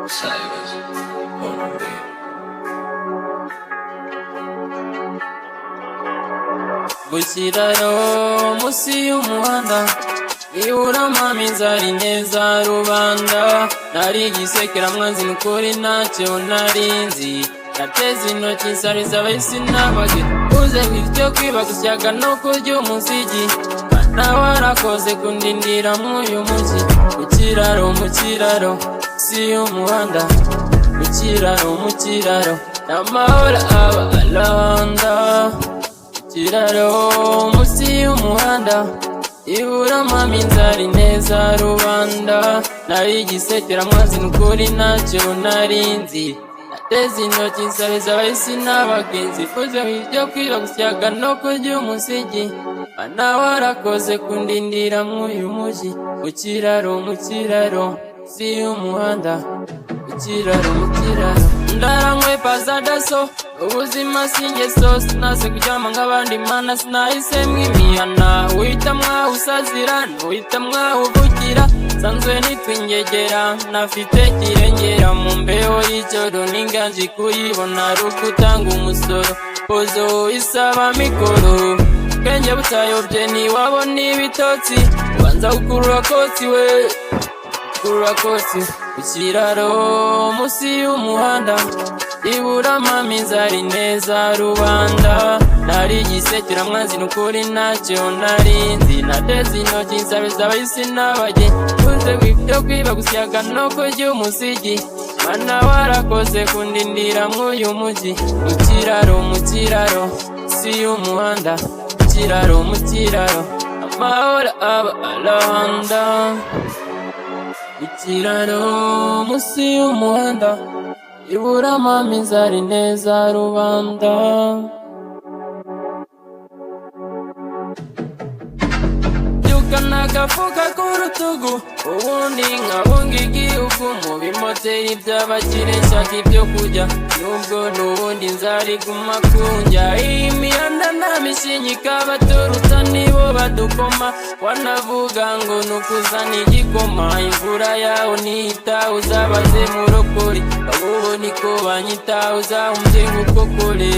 Saibas on the Gushyiraro musi y'umuhanda iburamo inzara neza rubanda nari gisekera mwanzi nukuri ntacyo narinzi nateze intoki nsariza abahisi n'abage uze bityo kwiba gusyaga no kurya umusigi bana warakoze kundindira mw'uyu mujyi mu kiraro si y'umuhanda mu kiraro n'amahoro aba arahanda kiraro musi y'umuhanda iburamo inzara neza rubanda nari gisekera mwanzi nukuri ntacyo narinzi nateze intoki nsariza abahisi n'abagenzi fuze ibyo kwiba gusyaga no kurya umusigi bana warakoze kundindira mw'uyu mujyi mu kiraro si y'umuhanda mu kiraro ndaranywe pazadaso ubuzima singeso sinase kuryama nk'abandi mana sinahisemo imihana uhita mwawusazira n'uhita mwawuvukira sanzwe nitwingegera nafite kirengera mu mbeho y'ijoro n'inganji kuyibona rukutanga umusoro pozo isaba mikoro bwenge butayobye ntiwabona ibitotsi ubanza gukurura kotsi we ikiraro musi y'umuhanda iburamo inzara neza rubanda nari gisekera mwanzi nukuri ntacyo narinzi nateze intoki nsariza abahisi n'abage uze ibyo kwiba gusyaga no kurya umusigi bana warakoze kundindira mw'uyu mujyi mu kiraro si y'umuhanda mu kiraro amahoro aba arahanda ikiraro musi y'umuhanda iburamo inzara neza rubanda byukana agafuka k'urutugu ubundi nkabunga igihugu mu bimoteri by'abakire nshaka ibyo kurya nubwo n'ubundi inzara iguma kunjya iyi mihanda nta mishinyika baturuta nibo badukoma wanavuga ngo nukuzana igikoma imvura yaho nihita uzabaze murokori abo niko banyita uzahumbye nk'ukokore